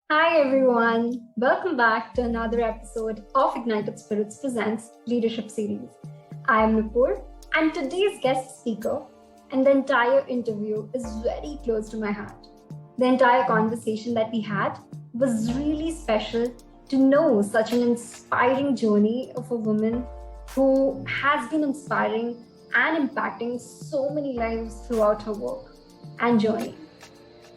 Hi everyone, welcome back to another episode of Ignited Spirits Presents Leadership Series. I am Nupur, and today's guest speaker and the entire interview is very close to my heart. The entire conversation that we had was really special to know such an inspiring journey of a woman who has been inspiring and impacting so many lives throughout her work and journey.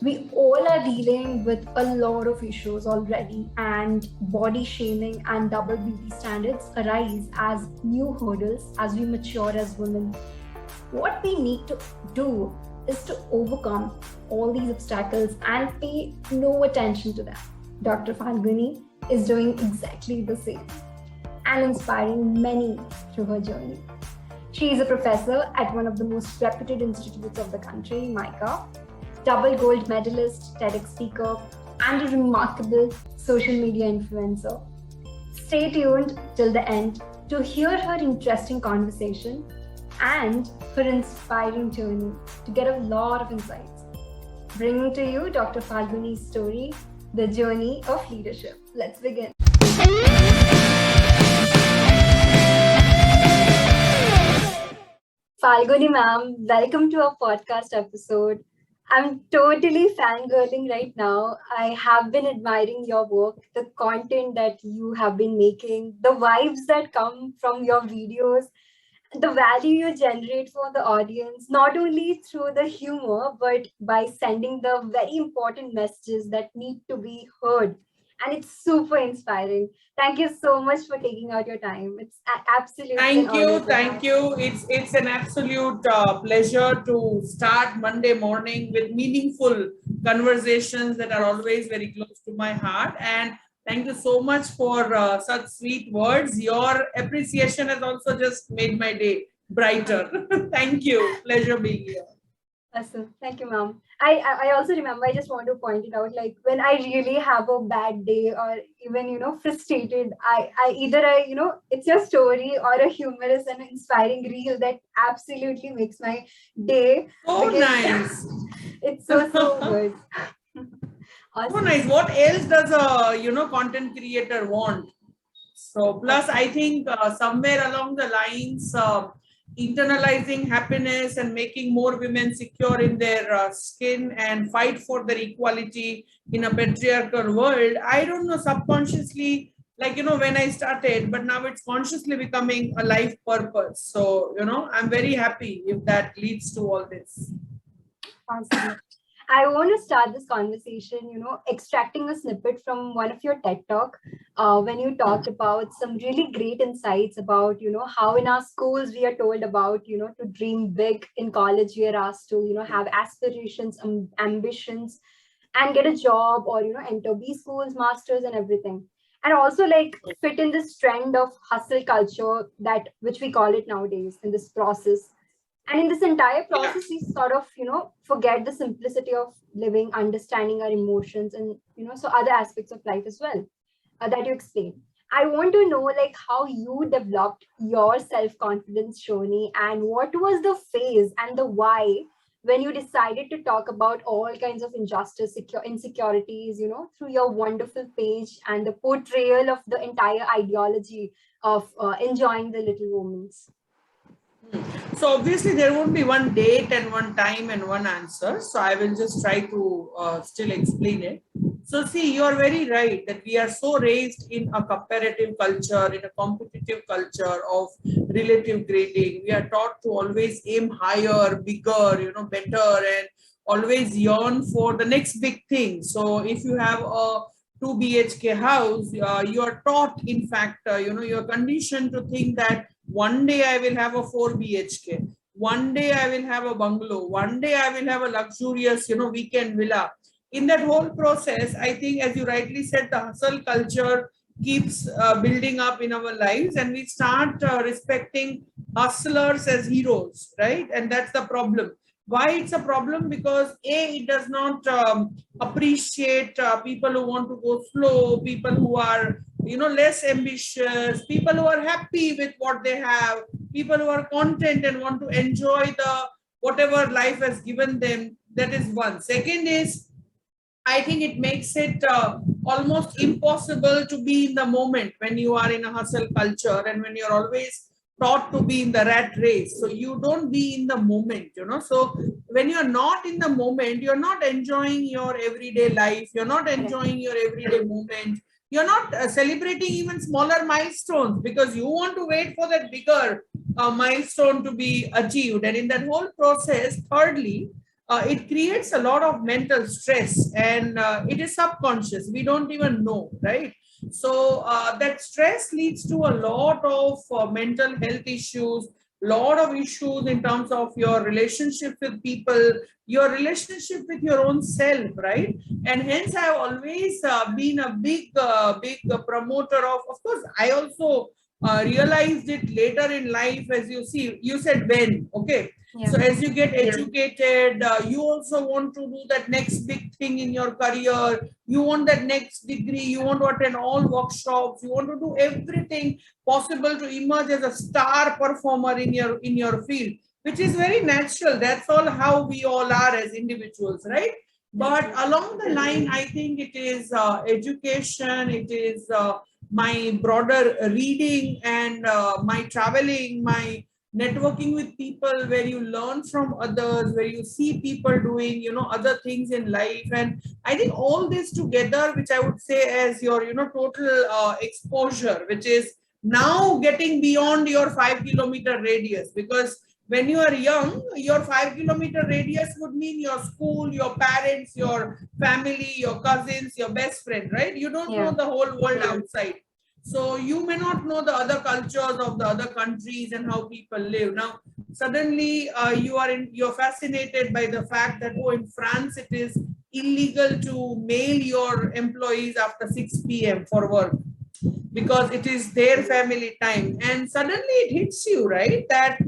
We all are dealing with a lot of issues already, and body shaming and double beauty standards arise as new hurdles as we mature as women. What we need to do is to overcome all these obstacles and pay no attention to them. Dr. Falguni is doing exactly the same and inspiring many through her journey. She is a professor at one of the most reputed institutes of the country, MICA, double gold medalist, TEDx speaker, and a remarkable social media influencer. Stay tuned till the end to hear her interesting conversation and her inspiring journey to get a lot of insights. Bringing to you Dr. Falguni's story, the journey of leadership. Let's begin. Falguni ma'am, welcome to our podcast episode. I'm totally fangirling right now. I have been admiring your work, the content that you have been making, the vibes that come from your videos, the value you generate for the audience, not only through the humor, but by sending the very important messages that need to be heard. And it's super inspiring. Thank you so much for taking out your time. It's absolutely an Thank honor you, to thank have. you. It's an absolute pleasure to start Monday morning with meaningful conversations that are always very close to my heart. And thank you so much for such sweet words. Your appreciation has also just made my day brighter. Thank you. Pleasure being here. Awesome. Thank you, ma'am. I also remember, I just want to point it out, like when I really have a bad day or even, frustrated, I either it's your story or a humorous and inspiring reel that absolutely makes my day So because nice. it's so good. So Awesome. nice. What else does a content creator want? So, plus, I think somewhere along the lines, internalizing happiness and making more women secure in their skin and fight for their equality in a patriarchal world. I don't know, subconsciously, like, when I started, but now it's consciously becoming a life purpose. So, I'm very happy if that leads to all this. Awesome. I want to start this conversation, extracting a snippet from one of your TED Talk, when you talked about some really great insights about, how in our schools we are told about, to dream big. In college we are asked to, have aspirations, ambitions, and get a job or, enter B schools, masters, and everything. And also like fit in this trend of hustle culture that which we call it nowadays in this process, and in this entire Yeah. process we sort of forget the simplicity of living, understanding our emotions, and so other aspects of life as well, that you explain. I want to know like how you developed your self-confidence journey and what was the phase and the why when you decided to talk about all kinds of injustice, insecurities, through your wonderful page and the portrayal of the entire ideology of enjoying the little moments. So obviously there won't be one date and one time and one answer. So I will just try to still explain it. So see, you are very right that we are so raised in a comparative culture, in a competitive culture of relative grading. We are taught to always aim higher, bigger, better, and always yearn for the next big thing. So if you have a 2 BHK house, you are taught, in fact, you're conditioned to think that one day I will have a 4 BHK. One day I will have a bungalow. One day I will have a luxurious, weekend villa. In that whole process, I think, as you rightly said, the hustle culture keeps building up in our lives, and we start respecting hustlers as heroes, right? And that's the problem. Why it's a problem? Because it does not appreciate people who want to go slow, people who are less ambitious, people who are happy with what they have, people who are content and want to enjoy the whatever life has given them. That is one. Second is I think it makes it almost impossible to be in the moment when you are in a hustle culture and when you're always taught to be in the rat race. So you don't be in the moment, you know. So when you're not in the moment, you're not enjoying your everyday life, you're not enjoying your everyday moment, you're not celebrating even smaller milestones because you want to wait for that bigger milestone to be achieved. And in that whole process, thirdly, it creates a lot of mental stress, and it is subconscious. We don't even know, right? So that stress leads to a lot of mental health issues, lot of issues in terms of your relationship with people, your relationship with your own self, right? And hence I have always been a big promoter of course, I also realized it later in life. As you see, you said when, okay. Yeah. So as you get educated, you also want to do that next big thing in your career. You want that next degree. You want to attend all workshops. You want to do everything possible to emerge as a star performer in your field, which is very natural. That's all how we all are as individuals, right? But along the line, I think it is education. It is my broader reading and my traveling, my networking with people, where you learn from others, where you see people doing, you know, other things in life. And I think all this together, which I would say as your, you know, total exposure, which is now getting beyond your 5 kilometer radius, because when you are young, your 5 kilometer radius would mean your school, your parents, your family, your cousins, your best friend, right? You don't know the whole world outside. So you may not know the other cultures of the other countries and how people live. Now, suddenly you're fascinated by the fact that, oh, in France it is illegal to mail your employees after 6 p.m. for work because it is their family time. And suddenly it hits you, right? That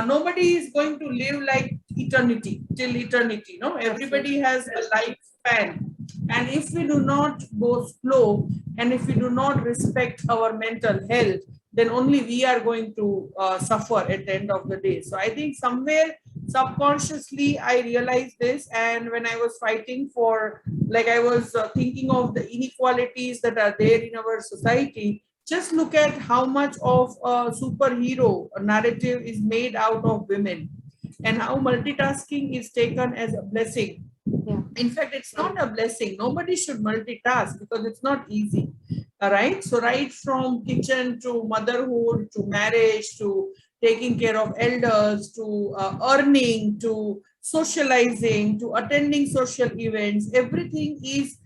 nobody is going to live like eternity, till eternity. No, everybody has a lifespan. And if we do not go slow, and if we do not respect our mental health, then only we are going to suffer at the end of the day. So I think somewhere subconsciously I realized this. And when I was fighting for, like, I was thinking of the inequalities that are there in our society. Just look at how much of a superhero narrative is made out of women, and how multitasking is taken as a blessing. In fact, it's not a blessing. Nobody should multitask because it's not easy. All right. So right from kitchen to motherhood to marriage to taking care of elders to earning to socializing to attending social events, everything is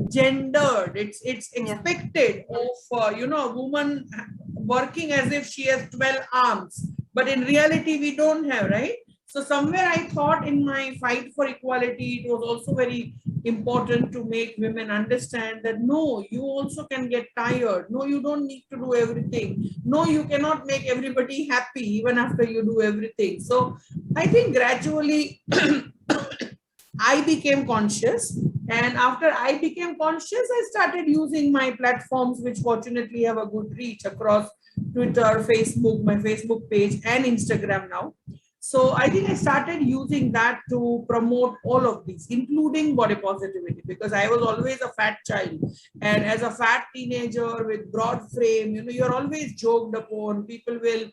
gendered. It's expected of a woman working as if she has 12 arms, but in reality we don't have, right? So somewhere I thought in my fight for equality, it was also very important to make women understand that no, you also can get tired. No, you don't need to do everything. No, you cannot make everybody happy even after you do everything. So I think gradually I became conscious. And after I became conscious, I started using my platforms, which fortunately have a good reach across Twitter, Facebook, my Facebook page, and Instagram now. So I think I started using that to promote all of these, including body positivity, because I was always a fat child. And as a fat teenager with broad frame, you're always joked upon. People will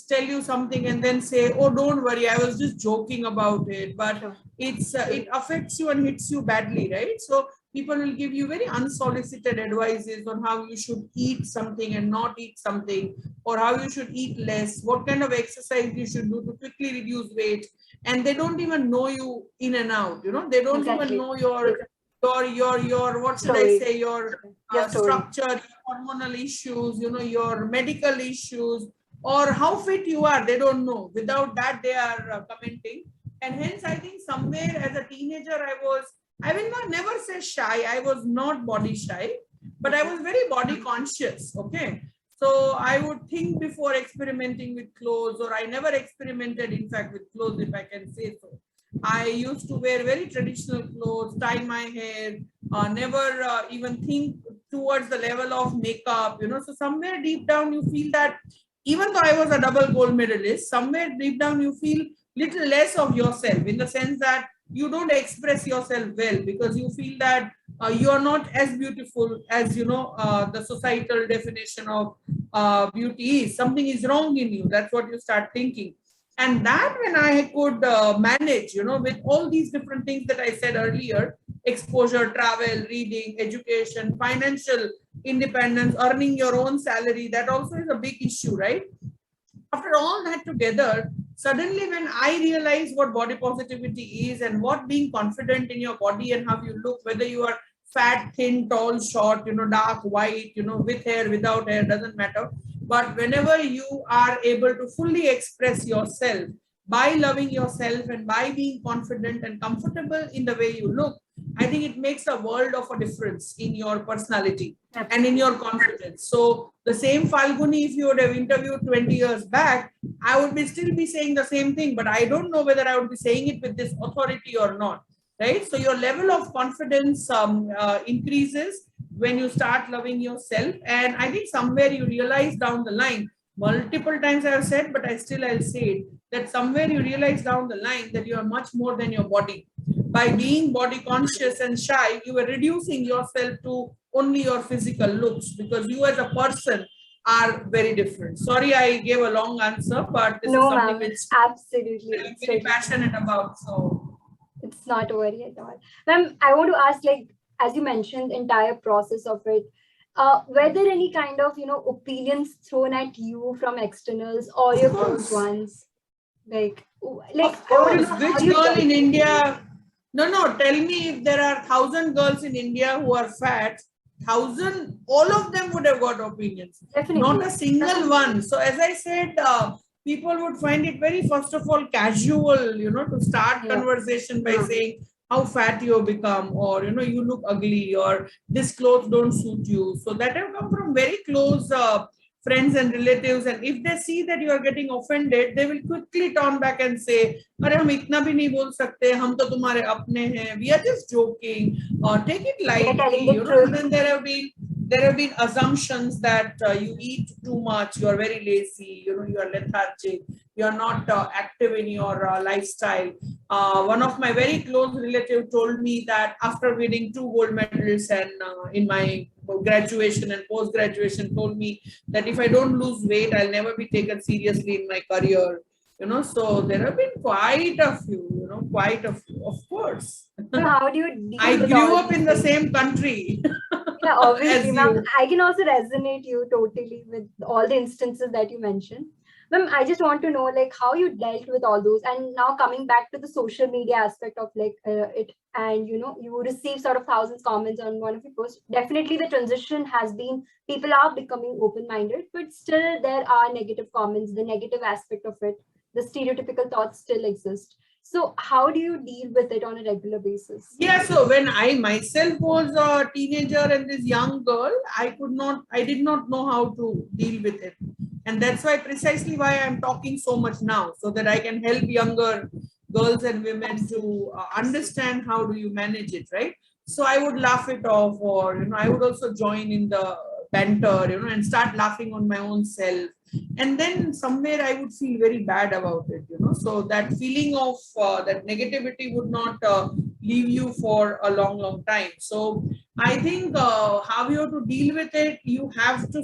tell you something and then say, oh, don't worry, I was just joking about it. But it affects you and hits you badly, right? So people will give you very unsolicited advices on how you should eat something and not eat something, or how you should eat less, what kind of exercise you should do to quickly reduce weight. And they don't even know you in and out, they don't even know your what should I say, your structure, your hormonal issues, your medical issues, or how fit you are. They don't know. Without that, they are commenting. And hence, I think somewhere as a teenager, I will not never say shy. I was not body shy, but I was very body conscious. Okay. So I would think before experimenting with clothes, or I never experimented, in fact, with clothes, if I can say so. I used to wear very traditional clothes, tie my hair, never even think towards the level of makeup, So somewhere deep down, you feel that even though I was a double gold medalist, somewhere deep down, you feel little less of yourself, in the sense that you don't express yourself well because you feel that you are not as beautiful as, the societal definition of beauty is. Something is wrong in you. That's what you start thinking. And that when I could manage, with all these different things that I said earlier, exposure, travel, reading, education, financial independence, earning your own salary, that also is a big issue, right? After all that together, suddenly when I realized what body positivity is and what being confident in your body and how you look, whether you are fat, thin, tall, short, dark, white, with hair, without hair, doesn't matter. But whenever you are able to fully express yourself by loving yourself and by being confident and comfortable in the way you look, I think it makes a world of a difference in your personality and in your confidence. So the same Falguni, if you would have interviewed 20 years back, I would still be saying the same thing, but I don't know whether I would be saying it with this authority or not, right? So your level of confidence increases when you start loving yourself. And I think somewhere you realize down the line, multiple times I have said, but I'll say it, that somewhere you realize down the line that you are much more than your body. By being body conscious and shy, you are reducing yourself to only your physical looks because you as a person are very different. Sorry, I gave a long answer, but this is something which absolutely I'm very passionate about. So it's not a worry at all. Ma'am, I want to ask, like, as you mentioned, the entire process of it, were there any kind of, opinions thrown at you from externals or your close ones? Like of course, which girl in India? No, tell me if there are 1,000 girls in India who are fat, 1,000, all of them would have got opinions. Definitely. Not a single one. So as I said, people would find it very, first of all, casual, to start conversation by saying how fat you have become, or, you look ugly, or this clothes don't suit you. So that have come from very close friends and relatives, and if they see that you are getting offended, they will quickly turn back and say, "Arey, hum itna bhi nahi bol sakte, hum to tumhare apne hain. We are just joking, or take it lightly." And then there have been assumptions that you eat too much, you are very lazy, you are lethargic, you are not active in your lifestyle. One of my very close relatives told me that after winning 2 gold medals and in my graduation and post-graduation, told me that if I don't lose weight, I'll never be taken seriously in my career. So there have been quite a few, of course. So how do you deal I with grew up in the same country. Yeah, obviously, ma'am. I can also resonate you totally with all the instances that you mentioned. Ma'am, I just want to know, like, how you dealt with all those. And now coming back to the social media aspect of it, and you receive sort of thousands comments on one of your posts. Definitely, the transition has been, people are becoming open-minded, but still there are negative comments, the negative aspect of it, the stereotypical thoughts still exist. So how do you deal with it on a regular basis? Yeah, so when I myself was a teenager and this young girl, I did not know how to deal with it. And that's precisely why I'm talking so much now, so that I can help younger girls and women to understand how do you manage it, right? So I would laugh it off, or, I would also join in the banter, and start laughing on my own self. And then somewhere I would feel very bad about it, so that feeling of that negativity would not leave you for a long time. So I think how you have to deal with it, you have to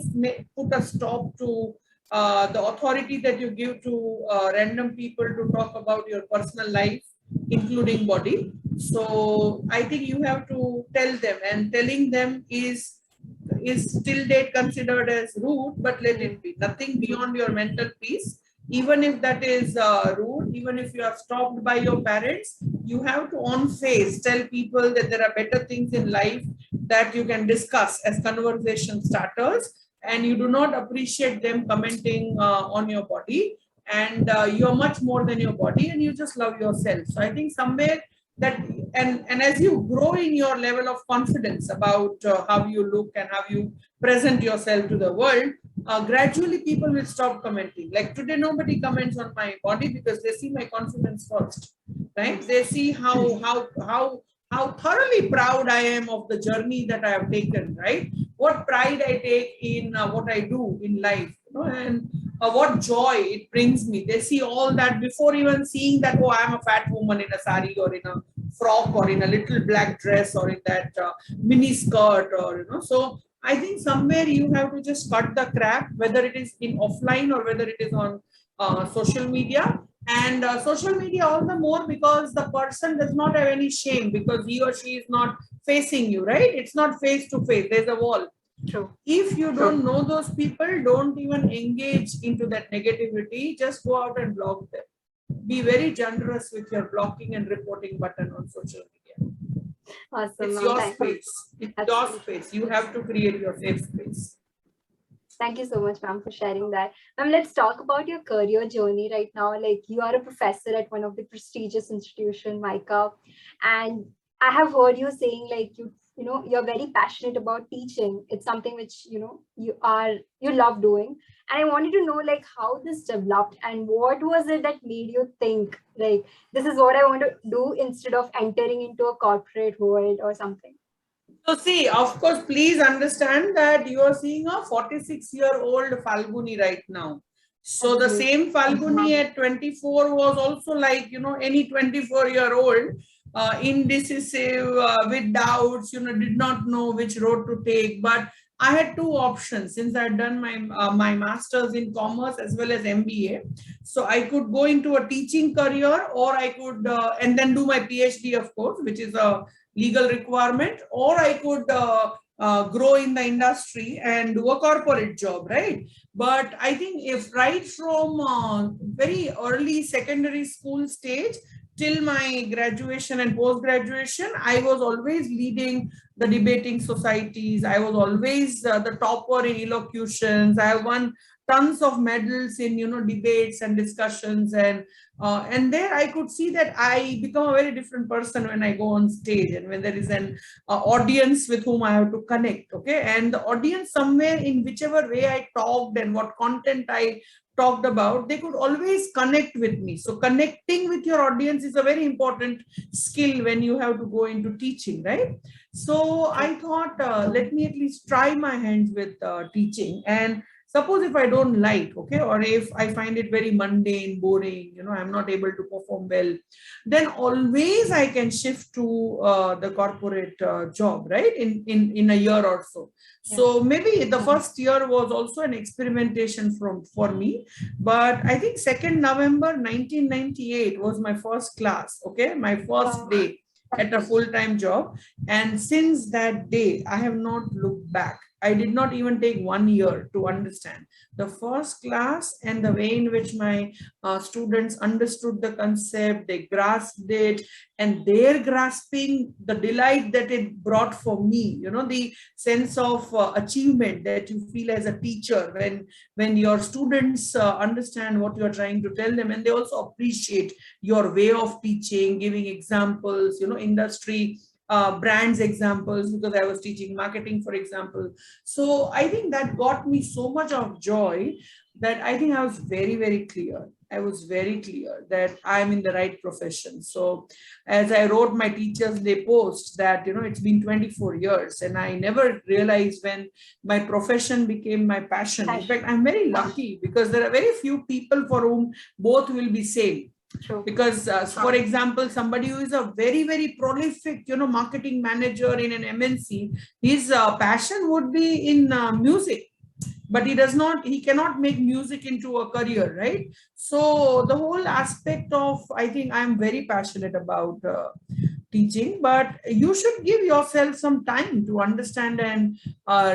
put a stop to the authority that you give to random people to talk about your personal life, including body. So I think you have to tell them, and telling them is till date considered as rude, but let it be. Nothing beyond your mental peace. Even if that is rude, even if you are stopped by your parents, you have to on face tell people that there are better things in life that you can discuss as conversation starters, and you do not appreciate them commenting on your body, and you're much more than your body, and you just love yourself. So I think somewhere that, and as you grow in your level of confidence about how you look and how you present yourself to the world, gradually people will stop commenting. Like today, nobody comments on my body because they see my confidence first, right? They see how thoroughly proud I am of the journey that I have taken, right? What pride I take in what I do in life, and what joy it brings me. They see all that before even seeing that, oh, I'm a fat woman in a sari or in a frock or in a little black dress or in that mini skirt or, so I think somewhere you have to just cut the crap, whether it is in offline or whether it is on social media. And social media all the more because the person does not have any shame because he or she is not facing you, right? It's not face to face. There's a wall. True. If you don't know those people, don't even engage into that negativity. Just go out and block them. Be very generous with your blocking and reporting button on social media. Awesome. It's your space. It's your space. You have to create your safe space. Thank you so much, ma'am, for sharing that. Ma'am, let's talk about your career journey right now. Like, you are a professor at one of the prestigious institution, MICA, and I have heard you saying like you're very passionate about teaching. It's something which you love doing, and I wanted to know like how this developed and what was it that made you think like this is what I want to do instead of entering into a corporate world or something. So see, of course, please understand that you are seeing a 46-year-old Falguni right now. So the same Falguni at 24 was also like, any 24-year-old, indecisive, with doubts, did not know which road to take. But I had two options since I had done my master's in commerce as well as MBA. So I could go into a teaching career, or I could, and then do my PhD, of course, which is a legal requirement, or I could grow in the industry and do a corporate job, right? But I think if right from very early secondary school stage till my graduation and post-graduation, I was always leading the debating societies. I was always the topper in elocutions. I have won tons of medals in debates and discussions, and there I could see that I become a very different person when I go on stage and when there is an audience with whom I have to connect. Okay, and the audience somewhere in whichever way I talked and what content I talked about, they could always connect with me. So connecting with your audience is a very important skill when you have to go into teaching, right? So I thought, let me at least try my hands with teaching. And suppose if I don't like, okay, or if I find it very mundane, boring, I'm not able to perform well, then always I can shift to the corporate job, right? In a year or so. So maybe the first year was also an experimentation for me. But I think 2nd November 1998 was my first class, okay, my first day at a full-time job. And since that day, I have not looked back. I did not even take 1 year to understand the first class and the way in which my students understood the concept, they grasped it, and their grasping, the delight that it brought for me, the sense of achievement that you feel as a teacher when your students understand what you're trying to tell them, and they also appreciate your way of teaching, giving examples, industry brands examples, because I was teaching marketing, for example. So I think that got me so much of joy that I think I was very, very clear. I was very clear that I'm in the right profession. So as I wrote my Teachers' Day post that, it's been 24 years and I never realized when my profession became my passion. In fact, I'm very lucky because there are very few people for whom both will be same. True. Because for example, somebody who is a very, very prolific, marketing manager in an MNC, his passion would be in music, but he cannot make music into a career, right? So the whole aspect of, I think I'm very passionate about teaching, but you should give yourself some time to understand and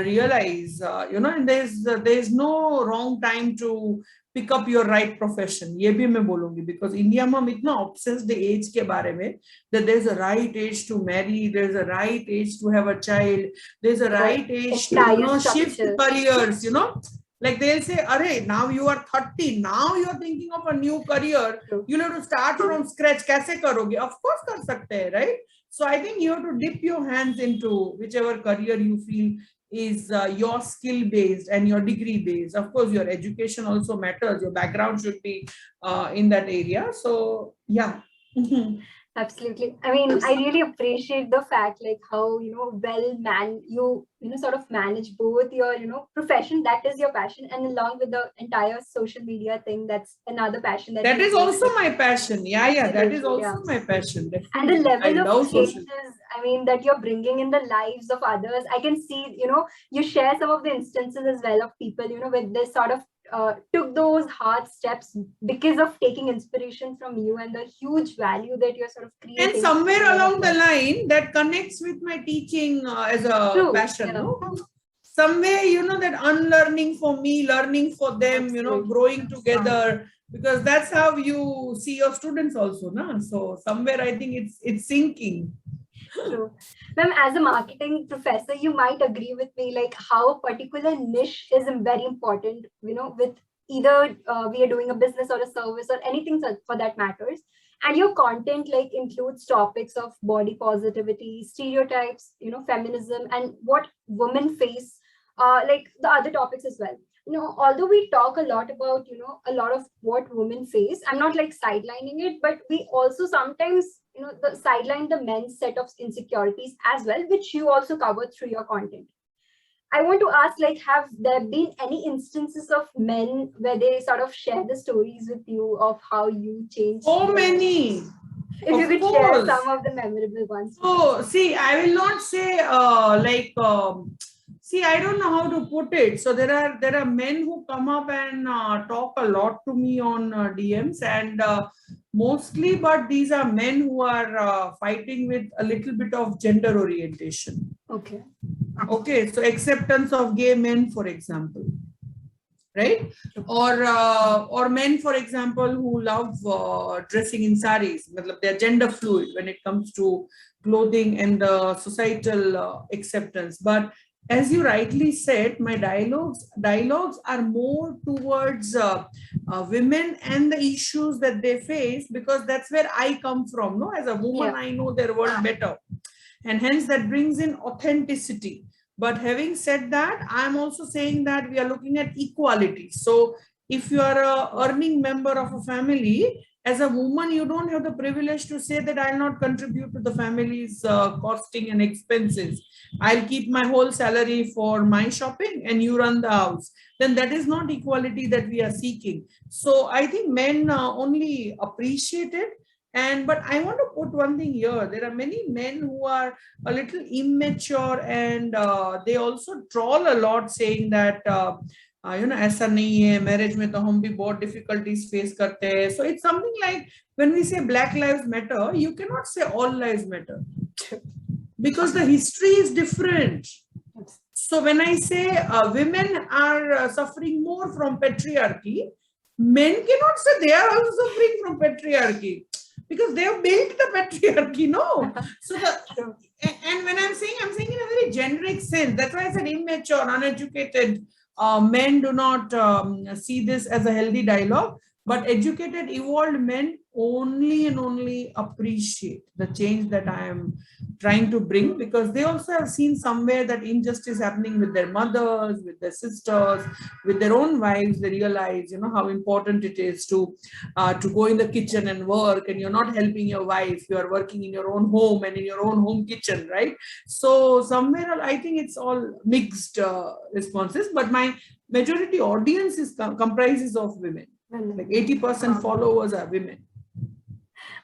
realize, and there's no wrong time to pick up your right profession. ये भी मैं बोलूँगी because India में हम इतना obsessed age के बारे में that there's a right age to marry, there's a right age to have a child, there's a right age to shift careers, like they'll say, "Arey, now you are 30, now you are thinking of a new career. You'll have to start from scratch. कैसे करोगे?" Of course कर सकते हैं, right? So I think you have to dip your hands into whichever career you feel is your skill based and your degree based. Of course, your education also matters. Your background should be in that area. So yeah. Absolutely. I mean, I really appreciate the fact like how, sort of manage both your, profession, that is your passion, and along with the entire social media thing, that's another passion that That you is take. also my passion. Yeah, that is Absolutely, also yeah. my passion. And the Definitely. I level of love social. changes, I mean, that you're bringing in the lives of others. I can see, you share some of the instances as well of people, with this sort of took those hard steps because of taking inspiration from you and the huge value that you're sort of creating. And somewhere along the line, that connects with my teaching as a True, passion. yeah. No? Somewhere, that unlearning for me, learning for them, Absolutely. growing together, because that's how you see your students also. No? So somewhere I think it's sinking. True. Ma'am, as a marketing professor, you might agree with me, like how a particular niche is very important, with either we are doing a business or a service or anything for that matters. And your content like includes topics of body positivity, stereotypes, feminism, and what women face, like the other topics as well. Although we talk a lot about, a lot of what women face, I'm not like sidelining it, but we also sometimes, the sideline the men's set of insecurities as well, which you also cover through your content. I want to ask, like, have there been any instances of men where they sort of share the stories with you of how you changed? So many. If you could share some of the memorable ones. So, see, I will not say see, I don't know how to put it. So there are men who come up and talk a lot to me on DMs, and mostly, but these are men who are fighting with a little bit of gender orientation. Okay. Okay, so acceptance of gay men, for example, right? Or men, for example, who love dressing in saris. They're gender fluid when it comes to clothing and the societal acceptance. But as you rightly said, my dialogues are more towards women and the issues that they face, because that's where I come from. No, as a woman, I know their world better, and hence that brings in authenticity. But having said that, I'm also saying that we are looking at equality. So if you are a earning member of a family, as a woman, you don't have the privilege to say that I'll not contribute to the family's costing and expenses. I'll keep my whole salary for my shopping and you run the house. Then that is not equality that we are seeking. So I think men only appreciate it. But I want to put one thing here. There are many men who are a little immature, and they also troll a lot, saying that ऐसा नहीं है, marriage में तो हम भी बहुत difficulties face करते हैं. So it's something like when we say Black Lives Matter, you cannot say all lives matter, because the history is different. So when I say women are suffering more from patriarchy, men cannot say they are also suffering from patriarchy, because they have built the patriarchy, no? So and when I'm saying in a very generic sense. That's why I said immature, uneducated men do not see this as a healthy dialogue. But educated, evolved men only and only appreciate the change that I am trying to bring, because they also have seen somewhere that injustice happening with their mothers, with their sisters, with their own wives. They realize, how important it is to go in the kitchen and work, and you're not helping your wife, you are working in your own home and in your own home kitchen, right? So somewhere I think it's all mixed responses, but my majority audience is comprises of women. Like 80% followers are women.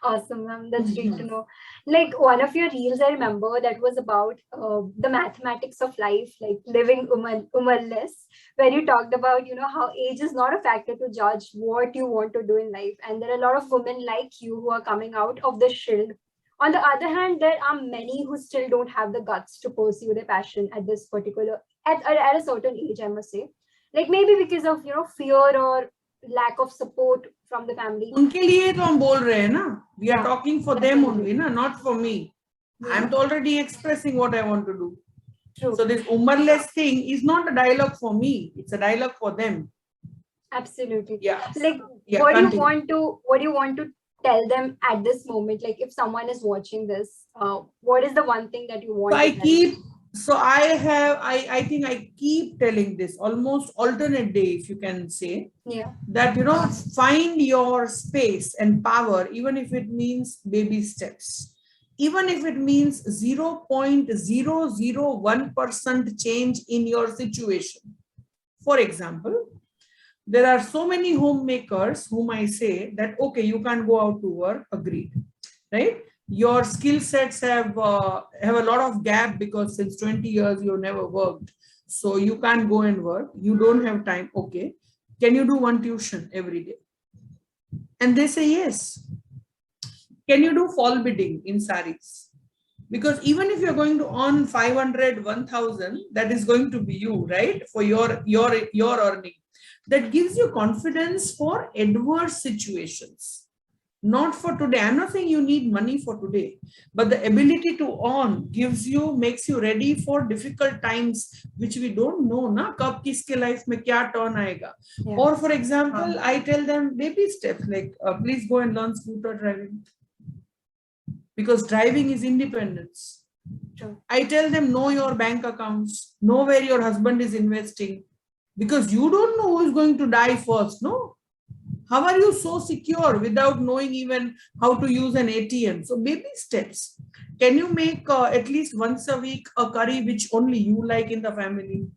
Awesome, ma'am. That's great to know. Like one of your reels, I remember that was about the mathematics of life, like living umarless, where you talked about, how age is not a factor to judge what you want to do in life. And there are a lot of women like you who are coming out of the shield. On the other hand, there are many who still don't have the guts to pursue their passion at this particular, at a certain age, I must say. Like maybe because of, fear or lack of support from the family. उनके लिए तो हम बोल रहे हैं ना. We are talking for them only, na, not for me. I'm already expressing what I want to do. True. So this umarless thing is not a dialogue for me. It's a dialogue for them. Absolutely. Yeah. Like what do you want to tell them at this moment? Like if someone is watching this, what is the one thing that you want? So So I think I keep telling this almost alternate day, if you can say, that, find your space and power, even if it means baby steps, even if it means 0.001% change in your situation. For example, there are so many homemakers whom I say that, okay, you can't go out to work, agreed, right? Your skill sets have a lot of gap because since 20 years you've never worked. So you can't go and work. You don't have time. Okay. Can you do one tuition every day? And they say yes. Can you do fall bidding in saris? Because even if you're going to earn 500, 1000, that is going to be you, right? For your earning. That gives you confidence for adverse situations. Not for today. I'm not saying you need money for today, but the ability to earn makes you ready for difficult times, which we don't know, na, kab kiske life mein kya turn aayega. Or for example, I tell them baby steps, like please go and learn scooter driving. Because driving is independence. Sure. I tell them know your bank accounts, know where your husband is investing, because you don't know who is going to die first, no? How are you so secure without knowing even how to use an ATM? So baby steps. Can you make at least once a week a curry which only you like in the family?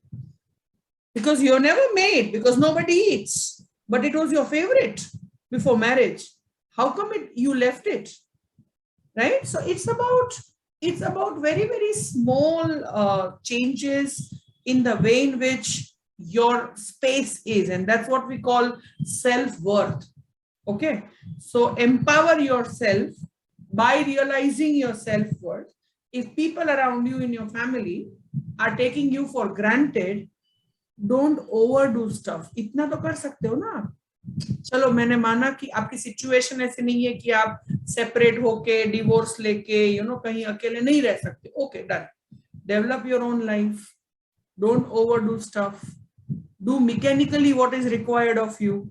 Because you're never made, because nobody eats, but it was your favorite before marriage. How come you left it? Right? So it's about very, very small changes in the way in which your space is, and that's what we call self-worth. Okay, so empower yourself by realizing your self-worth. If people around you in your family are taking you for granted, don't overdo stuff. इतना तो कर सकते हो ना. चलो मैंने माना कि आपकी सिचुएशन ऐसी नहीं है कि आप सेपरेट होके डिवोर्स लेके कहीं अकेले नहीं रह सकते. Okay, done. Develop your own life. Don't overdo stuff. Do mechanically what is required of you.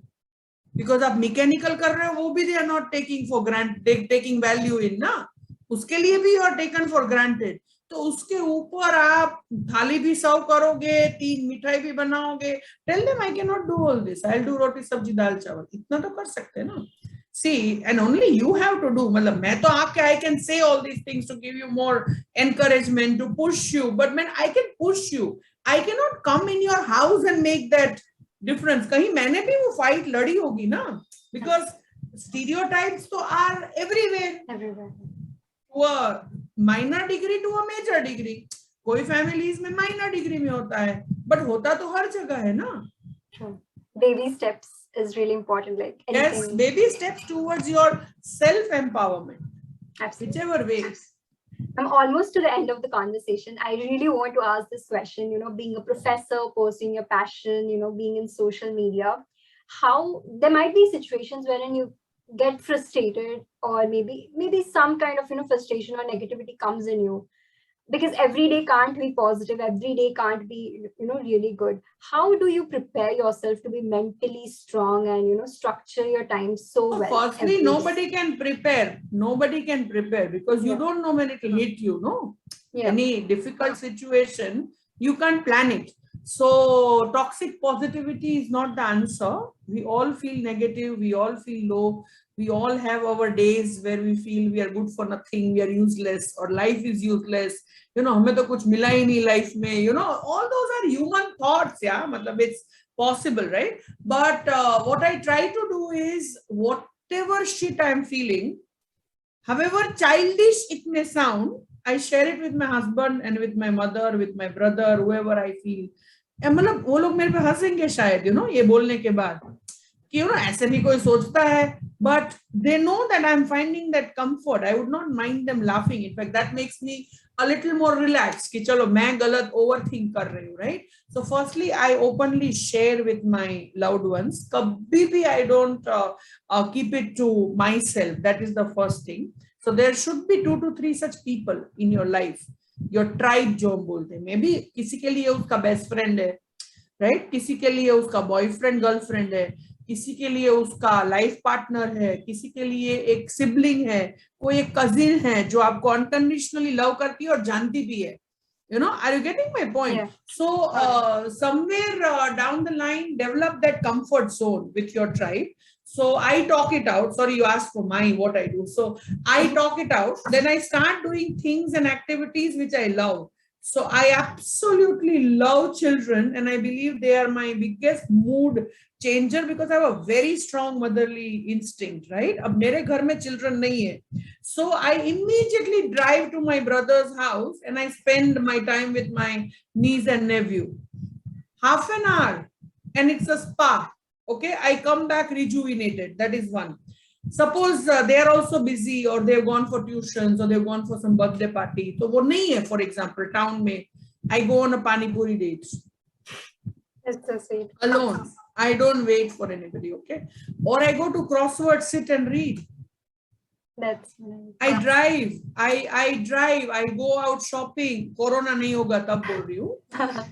Because आप mechanical कर रहे हो, वो भी they are not taking for granted, taking value in ना. उसके लिए भी you are taken for granted. तो उसके ऊपर आप थाली भी सर्व करोगे, 3 मिठाई भी बनाओगे. Tell them I cannot do all this. I'll do रोटी सब्जी दाल चावल. इतना तो कर सकते हैं ना. See, and only you have to do. मतलब मैं तो आके I can say all these things to give you more encouragement, to push you. But man, I can push you. I cannot come in your house and make that difference. कहीं मैंने भी वो fight लड़ी होगी ना. Because stereotypes तो are everywhere. To a minor degree to a major degree. कोई families में minor degree में होता है, but होता तो हर जगह है ना. True. Baby steps is really important. Like anything. Yes, baby steps towards your self-empowerment. Absolutely. Whichever way. I'm almost to the end of the conversation. I really want to ask this question, being a professor, pursuing your passion, being in social media, how there might be situations wherein you get frustrated, or maybe some kind of, frustration or negativity comes in you, because every day can't be positive, every day can't be, really good. How do you prepare yourself to be mentally strong and, structure your time so well? Firstly, nobody can prepare because you don't know when it will hit you, no? Any difficult situation, you can't plan it. So toxic positivity is not the answer. We all feel negative, we all feel low, we all have our days where we feel we are good for nothing, we are useless, or life is useless. हमें तो कुछ मिला ही नहीं life में. All those are human thoughts. Yeah, मतलब it's possible, right? But what I try to do is, whatever shit I'm feeling, however childish it may sound, I share it with my husband and with my mother, with my brother, whoever I feel. मतलब वो लोग मेरे पे हंसेंगे शायद, ये बोलने के बाद कि ऐसे भी कोई सोचता है, but they know that I'm finding that comfort. I would not mind them laughing. In fact, that makes me a little more relaxed कि चलो मैं गलत overthink कर रही हूँ, right? So firstly, I openly share with my loved ones. कभी भी I don't keep it to myself. That is the first thing. So there should be 2 to 3 such people in your life. Your tribe जो हम बोलते हैं. Maybe किसी के लिए उसका best friend है, right? किसी के लिए उसका boyfriend girlfriend है, किसी के लिए उसका लाइफ पार्टनर है, किसी के लिए एक सिबलिंग है, कोई एक कजिन है जो आपको अनकंडीशनली लव करती है और जानती भी है. Are you getting my point? Yeah. So somewhere down the line, develop that comfort zone with your tribe. So I talk it out. Sorry, you asked for what I do. So I talk it out. Then I start doing things and activities which I love. So I absolutely love children, and I believe they are my biggest mood changer because I have a very strong motherly instinct, right? Ab mere ghar mein children nahi hai. So I immediately drive to my brother's house and I spend my time with my niece and nephew. Half an hour, and it's a spa. Okay, I come back rejuvenated. That is one. Suppose they are also busy, or they've gone for tuitions, or they've gone for some birthday party. So वो नहीं है, for example, town में. I go on a pani puri date. That's so sweet. Alone. I don't wait for anybody, okay? Or I go to crossword, sit and read. That's nice. I drive. I go out shopping. Corona nahi hoga tab bol rahi hu.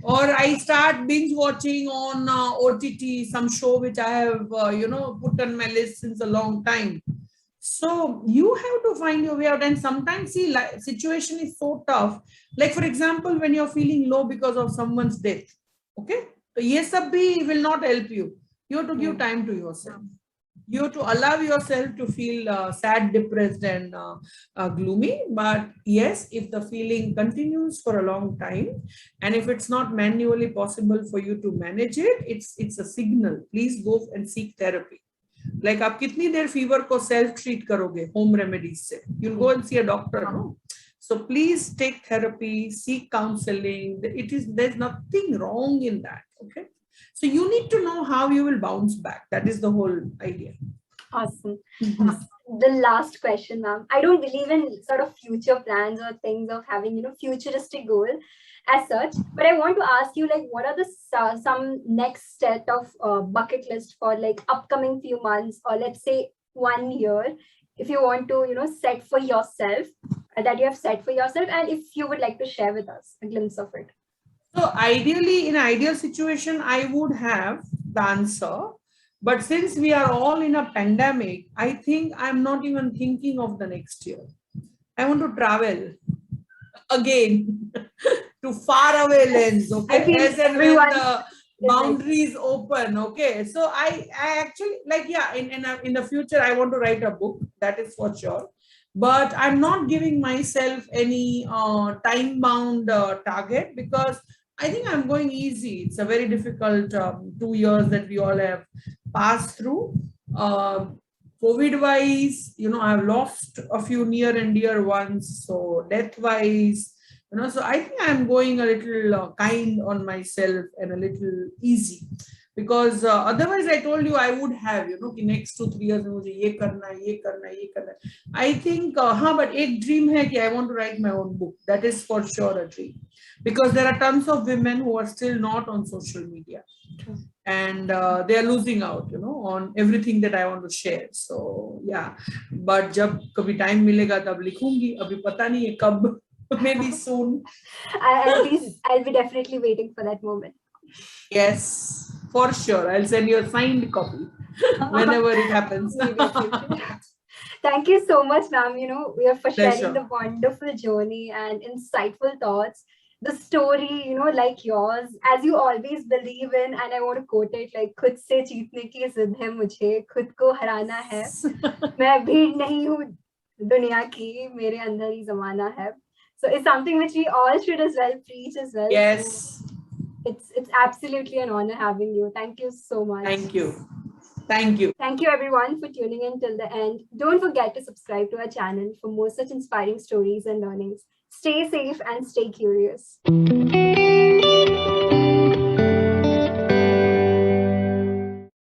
Or I start binge watching on OTT some show which I have put on my list since a long time. So you have to find your way out. And sometimes see, situation is so tough. Like for example, when you're feeling low because of someone's death, okay? So ye sab bhi will not help you. You have to give time to yourself. You have to allow yourself to feel sad, depressed, and gloomy. But yes, if the feeling continues for a long time, and if it's not manually possible for you to manage it, it's a signal. Please go and seek therapy. Like, आप कितनी देर fever को self treat करोगे home remedies से? You'll go and see a doctor, no? So please take therapy, seek counseling. There's nothing wrong in that. Okay. So you need to know how you will bounce back. That is the whole idea. Awesome. The last question, ma'am. I don't believe in sort of future plans or things of having, futuristic goal as such. But I want to ask you, like, what are the some next set of bucket list for like upcoming few months, or let's say 1 year, if you want to, set for yourself, that you have set for yourself, and if you would like to share with us a glimpse of it. So ideally, in an ideal situation, I would have the answer. But since we are all in a pandemic, I think I'm not even thinking of the next year. I want to travel again to far away lands, okay? As and when the boundaries open, okay? So I actually, like, yeah, in the future, I want to write a book, that is for sure. But I'm not giving myself any time-bound target, because I think I'm going easy. It's a very difficult 2 years that we all have passed through. COVID-wise, I've lost a few near and dear ones. So death-wise, so I think I'm going a little kind on myself and a little easy. Because otherwise, I told you I would have, next 2-3 years, ye karna. I think, but एक dream hai ki I want to write my own book. That is for sure a dream. Because there are tons of women who are still not on social media. And they are losing out, on everything that I want to share. So, yeah. But jab kabhi time milega, tab likhungi. Abhi pata nahi hai kab. Maybe soon. I'll be definitely waiting for that moment. Yes, for sure. I'll send you a signed copy whenever it happens. Thank you so much, ma'am. We are for sharing the wonderful journey and insightful thoughts. The story, like yours, as you always believe in, and I want to quote it, like, खुद से जीतने की जिद है मुझे, खुद को हराना है, मैं भीड़ नहीं हूँ दुनिया की, मेरे अंदर ही ज़माना है. So it's something which we all should as well preach as well. Yes. So it's absolutely an honor having you. Thank you so much. Thank you. Thank you. Thank you everyone for tuning in till the end. Don't forget to subscribe to our channel for more such inspiring stories and learnings. Stay safe and stay curious.